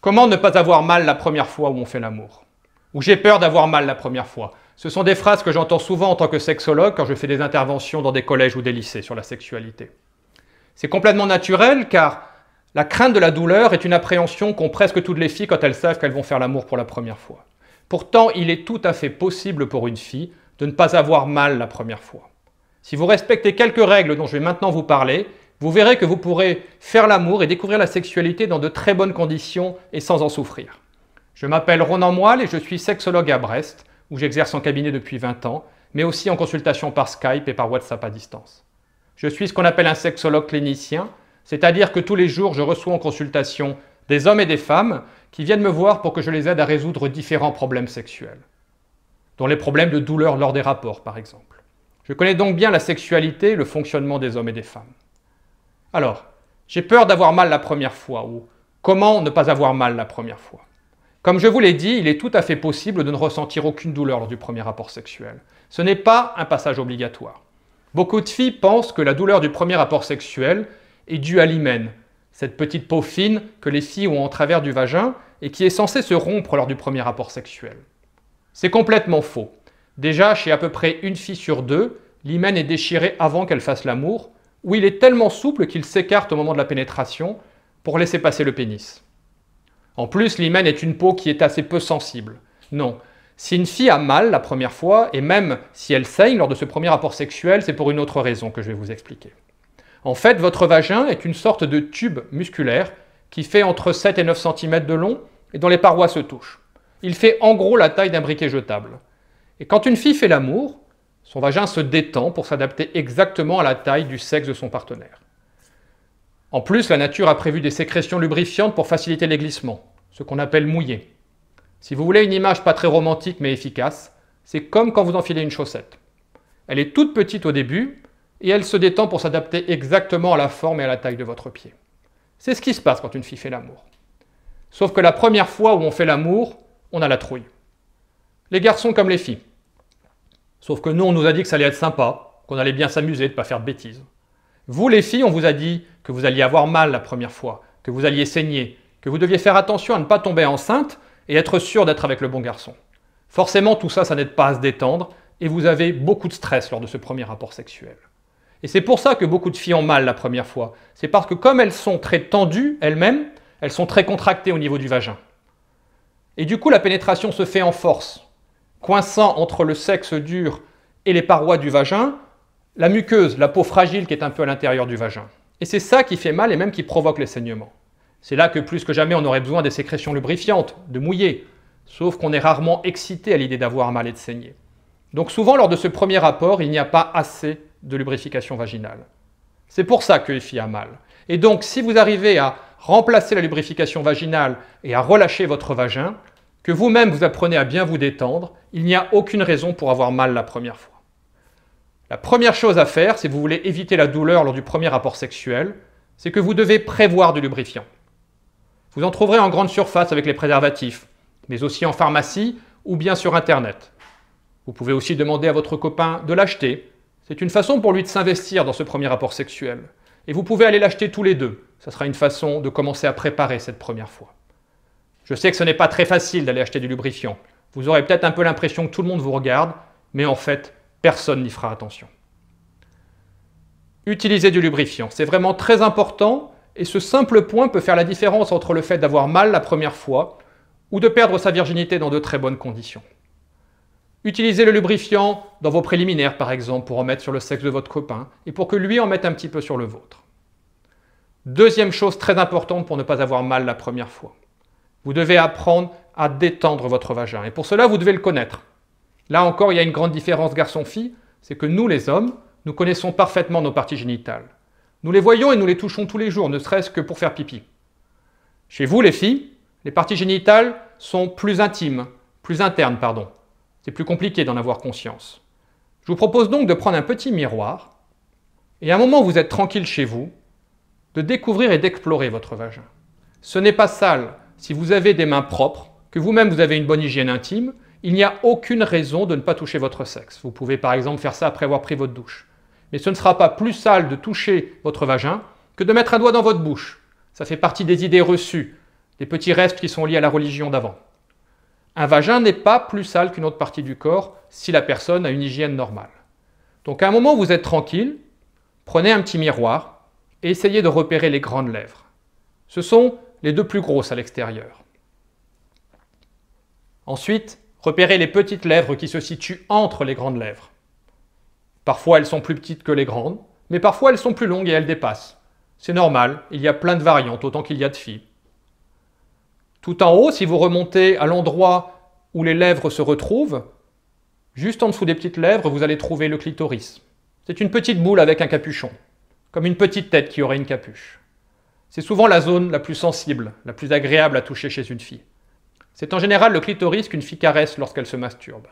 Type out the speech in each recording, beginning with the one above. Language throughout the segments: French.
Comment ne pas avoir mal la première fois où on fait l'amour? Ou j'ai peur d'avoir mal la première fois. Ce sont des phrases que j'entends souvent en tant que sexologue quand je fais des interventions dans des collèges ou des lycées sur la sexualité. C'est complètement naturel car la crainte de la douleur est une appréhension qu'ont presque toutes les filles quand elles savent qu'elles vont faire l'amour pour la première fois. Pourtant, il est tout à fait possible pour une fille de ne pas avoir mal la première fois. Si vous respectez quelques règles dont je vais maintenant vous parler, vous verrez que vous pourrez faire l'amour et découvrir la sexualité dans de très bonnes conditions et sans en souffrir. Je m'appelle Ronan Moile et je suis sexologue à Brest, où j'exerce en cabinet depuis 20 ans, mais aussi en consultation par Skype et par WhatsApp à distance. Je suis ce qu'on appelle un sexologue clinicien, c'est-à-dire que tous les jours je reçois en consultation des hommes et des femmes qui viennent me voir pour que je les aide à résoudre différents problèmes sexuels, dont les problèmes de douleur lors des rapports par exemple. Je connais donc bien la sexualité et le fonctionnement des hommes et des femmes. Alors, j'ai peur d'avoir mal la première fois, ou comment ne pas avoir mal la première fois? Comme je vous l'ai dit, il est tout à fait possible de ne ressentir aucune douleur lors du premier rapport sexuel. Ce n'est pas un passage obligatoire. Beaucoup de filles pensent que la douleur du premier rapport sexuel est due à l'hymen, cette petite peau fine que les filles ont en travers du vagin et qui est censée se rompre lors du premier rapport sexuel. C'est complètement faux. Déjà, chez à peu près une fille sur deux, l'hymen est déchiré avant qu'elle fasse l'amour, ou il est tellement souple qu'il s'écarte au moment de la pénétration pour laisser passer le pénis. En plus, l'hymen est une peau qui est assez peu sensible. Non, si une fille a mal la première fois, et même si elle saigne lors de ce premier rapport sexuel, c'est pour une autre raison que je vais vous expliquer. En fait, votre vagin est une sorte de tube musculaire qui fait entre 7 et 9 cm de long et dont les parois se touchent. Il fait en gros la taille d'un briquet jetable. Et quand une fille fait l'amour, son vagin se détend pour s'adapter exactement à la taille du sexe de son partenaire. En plus, la nature a prévu des sécrétions lubrifiantes pour faciliter les glissements, ce qu'on appelle mouiller. Si vous voulez une image pas très romantique mais efficace, c'est comme quand vous enfilez une chaussette. Elle est toute petite au début et elle se détend pour s'adapter exactement à la forme et à la taille de votre pied. C'est ce qui se passe quand une fille fait l'amour. Sauf que la première fois où on fait l'amour, on a la trouille. Les garçons comme les filles. Sauf que nous, on nous a dit que ça allait être sympa, qu'on allait bien s'amuser, de ne pas faire de bêtises. Vous, les filles, on vous a dit que vous alliez avoir mal la première fois, que vous alliez saigner, que vous deviez faire attention à ne pas tomber enceinte et être sûr d'être avec le bon garçon. Forcément, tout ça, ça n'aide pas à se détendre et vous avez beaucoup de stress lors de ce premier rapport sexuel. Et c'est pour ça que beaucoup de filles ont mal la première fois. C'est parce que comme elles sont très tendues elles-mêmes, elles sont très contractées au niveau du vagin. Et du coup, la pénétration se fait en force, coinçant entre le sexe dur et les parois du vagin, la muqueuse, la peau fragile qui est un peu à l'intérieur du vagin. Et c'est ça qui fait mal et même qui provoque les saignements. C'est là que plus que jamais on aurait besoin des sécrétions lubrifiantes, de mouiller, sauf qu'on est rarement excité à l'idée d'avoir mal et de saigner. Donc souvent lors de ce premier rapport, il n'y a pas assez de lubrification vaginale. C'est pour ça que les filles ont mal. Et donc si vous arrivez à remplacer la lubrification vaginale et à relâcher votre vagin, que vous-même vous apprenez à bien vous détendre, il n'y a aucune raison pour avoir mal la première fois. La première chose à faire, si vous voulez éviter la douleur lors du premier rapport sexuel, c'est que vous devez prévoir du lubrifiant. Vous en trouverez en grande surface avec les préservatifs, mais aussi en pharmacie ou bien sur Internet. Vous pouvez aussi demander à votre copain de l'acheter. C'est une façon pour lui de s'investir dans ce premier rapport sexuel. Et vous pouvez aller l'acheter tous les deux. Ça sera une façon de commencer à préparer cette première fois. Je sais que ce n'est pas très facile d'aller acheter du lubrifiant. Vous aurez peut-être un peu l'impression que tout le monde vous regarde, mais en fait, personne n'y fera attention. Utilisez du lubrifiant, c'est vraiment très important et ce simple point peut faire la différence entre le fait d'avoir mal la première fois ou de perdre sa virginité dans de très bonnes conditions. Utilisez le lubrifiant dans vos préliminaires par exemple pour en mettre sur le sexe de votre copain et pour que lui en mette un petit peu sur le vôtre. Deuxième chose très importante pour ne pas avoir mal la première fois. Vous devez apprendre à détendre votre vagin et pour cela vous devez le connaître. Là encore, il y a une grande différence garçon-fille, c'est que nous les hommes, nous connaissons parfaitement nos parties génitales. Nous les voyons et nous les touchons tous les jours, ne serait-ce que pour faire pipi. Chez vous les filles, les parties génitales sont plus intimes, plus internes, pardon. C'est plus compliqué d'en avoir conscience. Je vous propose donc de prendre un petit miroir et à un moment où vous êtes tranquille chez vous, de découvrir et d'explorer votre vagin. Ce n'est pas sale. Si vous avez des mains propres, que vous-même vous avez une bonne hygiène intime, il n'y a aucune raison de ne pas toucher votre sexe. Vous pouvez par exemple faire ça après avoir pris votre douche. Mais ce ne sera pas plus sale de toucher votre vagin que de mettre un doigt dans votre bouche. Ça fait partie des idées reçues. des petits restes qui sont liés à la religion d'avant. Un vagin n'est pas plus sale qu'une autre partie du corps si la personne a une hygiène normale. Donc à un moment où vous êtes tranquille, prenez un petit miroir et essayez de repérer les grandes lèvres. Ce sont les deux plus grosses à l'extérieur. Ensuite, repérez les petites lèvres qui se situent entre les grandes lèvres. Parfois elles sont plus petites que les grandes, mais parfois elles sont plus longues et elles dépassent. C'est normal, il y a plein de variantes, autant qu'il y a de filles. Tout en haut, si vous remontez à l'endroit où les lèvres se retrouvent, juste en dessous des petites lèvres, vous allez trouver le clitoris. C'est une petite boule avec un capuchon, comme une petite tête qui aurait une capuche. C'est souvent la zone la plus sensible, la plus agréable à toucher chez une fille. C'est en général le clitoris qu'une fille caresse lorsqu'elle se masturbe.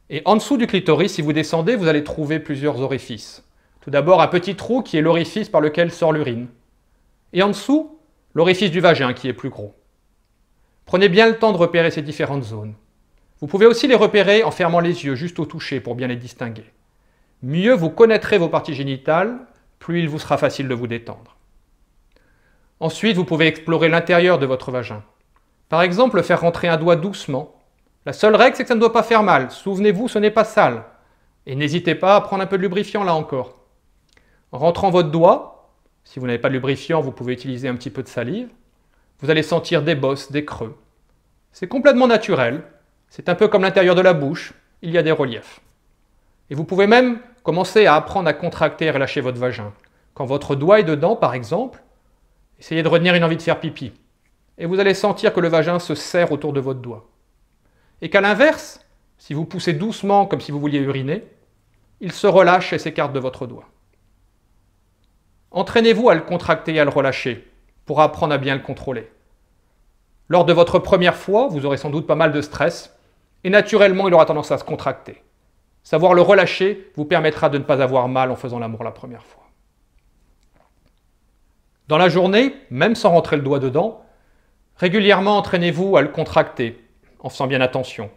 Et en dessous du clitoris, si vous descendez, vous allez trouver plusieurs orifices. Tout d'abord, un petit trou qui est l'orifice par lequel sort l'urine. Et en dessous, l'orifice du vagin qui est plus gros. Prenez bien le temps de repérer ces différentes zones. Vous pouvez aussi les repérer en fermant les yeux, juste au toucher, pour bien les distinguer. Mieux vous connaîtrez vos parties génitales, plus il vous sera facile de vous détendre. Ensuite, vous pouvez explorer l'intérieur de votre vagin. Par exemple, faire rentrer un doigt doucement. La seule règle, c'est que ça ne doit pas faire mal. Souvenez-vous, ce n'est pas sale. Et n'hésitez pas à prendre un peu de lubrifiant là encore. En rentrant votre doigt, si vous n'avez pas de lubrifiant, vous pouvez utiliser un petit peu de salive. Vous allez sentir des bosses, des creux. C'est complètement naturel. C'est un peu comme l'intérieur de la bouche. Il y a des reliefs. Et vous pouvez même commencer à apprendre à contracter et relâcher votre vagin. Quand votre doigt est dedans, par exemple, essayez de retenir une envie de faire pipi. Et vous allez sentir que le vagin se serre autour de votre doigt. Et qu'à l'inverse, si vous poussez doucement comme si vous vouliez uriner, il se relâche et s'écarte de votre doigt. Entraînez-vous à le contracter et à le relâcher pour apprendre à bien le contrôler. Lors de votre première fois, vous aurez sans doute pas mal de stress et naturellement, il aura tendance à se contracter. Savoir le relâcher vous permettra de ne pas avoir mal en faisant l'amour la première fois. Dans la journée, même sans rentrer le doigt dedans, régulièrement entraînez-vous à le contracter en faisant bien attention.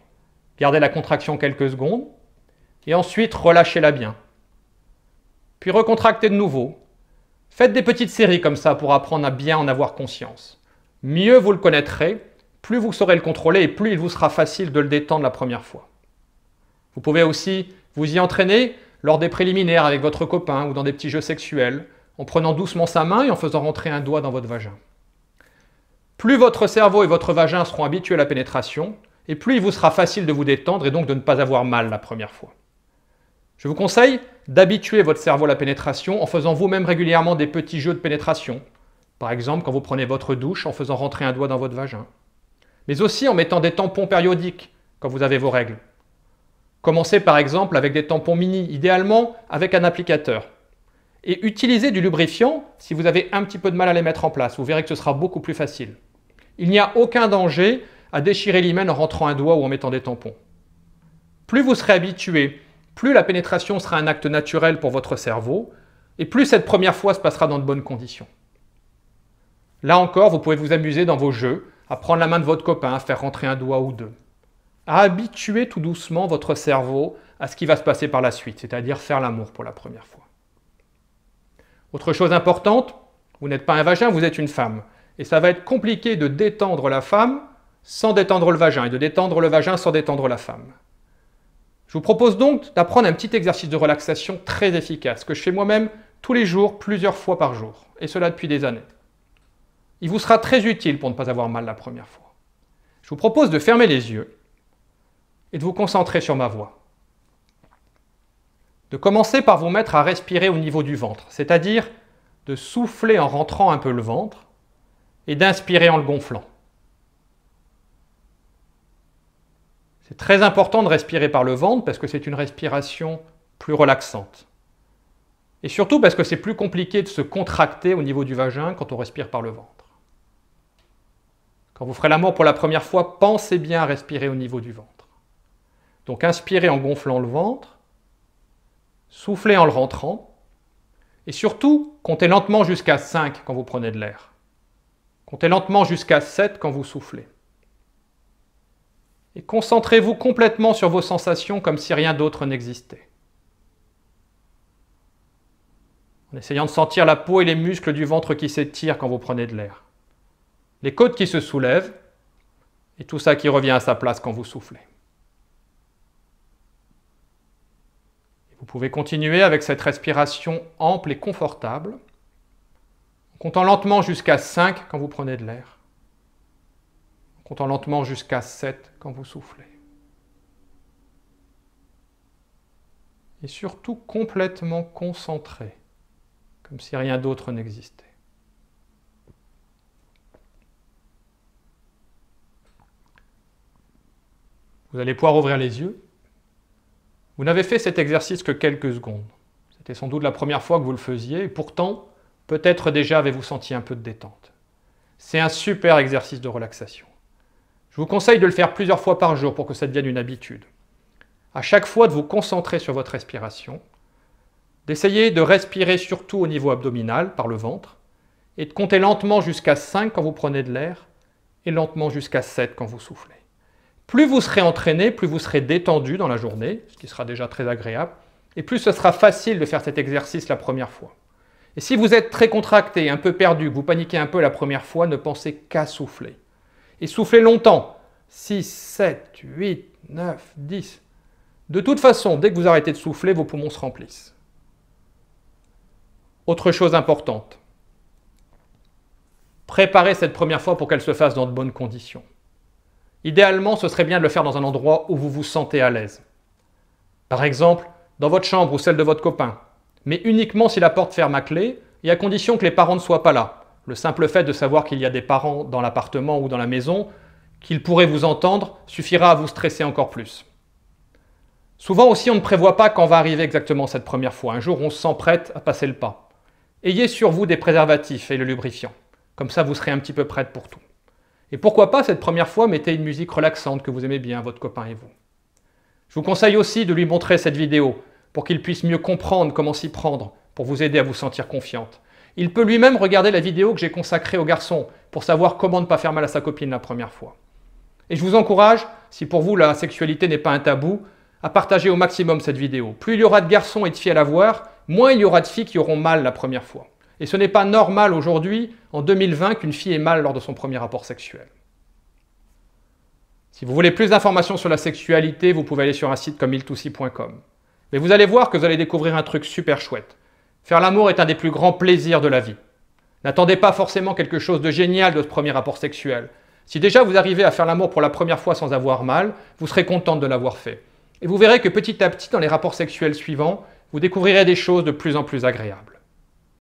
Gardez la contraction quelques secondes et ensuite relâchez-la bien. Puis recontractez de nouveau. Faites des petites séries comme ça pour apprendre à bien en avoir conscience. Mieux vous le connaîtrez, plus vous saurez le contrôler et plus il vous sera facile de le détendre la première fois. Vous pouvez aussi vous y entraîner lors des préliminaires avec votre copain ou dans des petits jeux sexuels, en prenant doucement sa main et en faisant rentrer un doigt dans votre vagin. Plus votre cerveau et votre vagin seront habitués à la pénétration, et plus il vous sera facile de vous détendre et donc de ne pas avoir mal la première fois. Je vous conseille d'habituer votre cerveau à la pénétration en faisant vous-même régulièrement des petits jeux de pénétration. Par exemple, quand vous prenez votre douche en faisant rentrer un doigt dans votre vagin. Mais aussi en mettant des tampons périodiques quand vous avez vos règles. Commencez par exemple avec des tampons mini, idéalement avec un applicateur. Et utilisez du lubrifiant si vous avez un petit peu de mal à les mettre en place. Vous verrez que ce sera beaucoup plus facile. Il n'y a aucun danger à déchirer l'hymen en rentrant un doigt ou en mettant des tampons. Plus vous serez habitué, plus la pénétration sera un acte naturel pour votre cerveau, et plus cette première fois se passera dans de bonnes conditions. Là encore, vous pouvez vous amuser dans vos jeux, à prendre la main de votre copain, à faire rentrer un doigt ou deux. À habituer tout doucement votre cerveau à ce qui va se passer par la suite, c'est-à-dire faire l'amour pour la première fois. Autre chose importante, vous n'êtes pas un vagin, vous êtes une femme. Et ça va être compliqué de détendre la femme sans détendre le vagin, et de détendre le vagin sans détendre la femme. Je vous propose donc d'apprendre un petit exercice de relaxation très efficace, que je fais moi-même tous les jours, plusieurs fois par jour, et cela depuis des années. Il vous sera très utile pour ne pas avoir mal la première fois. Je vous propose de fermer les yeux et de vous concentrer sur ma voix. De commencer par vous mettre à respirer au niveau du ventre, c'est-à-dire de souffler en rentrant un peu le ventre et d'inspirer en le gonflant. C'est très important de respirer par le ventre parce que c'est une respiration plus relaxante. Et surtout parce que c'est plus compliqué de se contracter au niveau du vagin quand on respire par le ventre. Quand vous ferez l'amour pour la première fois, pensez bien à respirer au niveau du ventre. Donc inspirez en gonflant le ventre, soufflez en le rentrant, et surtout, comptez lentement jusqu'à 5 quand vous prenez de l'air. Comptez lentement jusqu'à 7 quand vous soufflez. Et concentrez-vous complètement sur vos sensations comme si rien d'autre n'existait. En essayant de sentir la peau et les muscles du ventre qui s'étirent quand vous prenez de l'air. les côtes qui se soulèvent, et tout ça qui revient à sa place quand vous soufflez. Vous pouvez continuer avec cette respiration ample et confortable, en comptant lentement jusqu'à 5 quand vous prenez de l'air, en comptant lentement jusqu'à 7 quand vous soufflez. Et surtout complètement concentré, comme si rien d'autre n'existait. Vous allez pouvoir ouvrir les yeux. Vous n'avez fait cet exercice que quelques secondes. C'était sans doute la première fois que vous le faisiez, et pourtant, peut-être déjà avez-vous senti un peu de détente. C'est un super exercice de relaxation. Je vous conseille de le faire plusieurs fois par jour pour que ça devienne une habitude. À chaque fois, de vous concentrer sur votre respiration, d'essayer de respirer surtout au niveau abdominal, par le ventre, et de compter lentement jusqu'à 5 quand vous prenez de l'air, et lentement jusqu'à 7 quand vous soufflez. Plus vous serez entraîné, plus vous serez détendu dans la journée, ce qui sera déjà très agréable, et plus ce sera facile de faire cet exercice la première fois. Et si vous êtes très contracté, un peu perdu, que vous paniquez un peu la première fois, ne pensez qu'à souffler. Et soufflez longtemps. 6, 7, 8, 9, 10. De toute façon, dès que vous arrêtez de souffler, vos poumons se remplissent. Autre chose importante. Préparez cette première fois pour qu'elle se fasse dans de bonnes conditions. Idéalement, ce serait bien de le faire dans un endroit où vous vous sentez à l'aise. Par exemple, dans votre chambre ou celle de votre copain. Mais uniquement si la porte ferme à clé et à condition que les parents ne soient pas là. Le simple fait de savoir qu'il y a des parents dans l'appartement ou dans la maison, qu'ils pourraient vous entendre, suffira à vous stresser encore plus. Souvent aussi, on ne prévoit pas quand va arriver exactement cette première fois. Un jour, on se sent prête à passer le pas. Ayez sur vous des préservatifs et le lubrifiant. Comme ça, vous serez un petit peu prête pour tout. Et pourquoi pas, cette première fois, mettez une musique relaxante que vous aimez bien, votre copain et vous. Je vous conseille aussi de lui montrer cette vidéo pour qu'il puisse mieux comprendre comment s'y prendre, pour vous aider à vous sentir confiante. Il peut lui-même regarder la vidéo que j'ai consacrée aux garçons pour savoir comment ne pas faire mal à sa copine la première fois. Et je vous encourage, si pour vous la sexualité n'est pas un tabou, à partager au maximum cette vidéo. Plus il y aura de garçons et de filles à la voir, moins il y aura de filles qui auront mal la première fois. Et ce n'est pas normal aujourd'hui, en 2020, qu'une fille ait mal lors de son premier rapport sexuel. Si vous voulez plus d'informations sur la sexualité, vous pouvez aller sur un site comme iltoussi.com. Mais vous allez voir que vous allez découvrir un truc super chouette. Faire l'amour est un des plus grands plaisirs de la vie. N'attendez pas forcément quelque chose de génial de ce premier rapport sexuel. Si déjà vous arrivez à faire l'amour pour la première fois sans avoir mal, vous serez contente de l'avoir fait. Et vous verrez que petit à petit, dans les rapports sexuels suivants, vous découvrirez des choses de plus en plus agréables.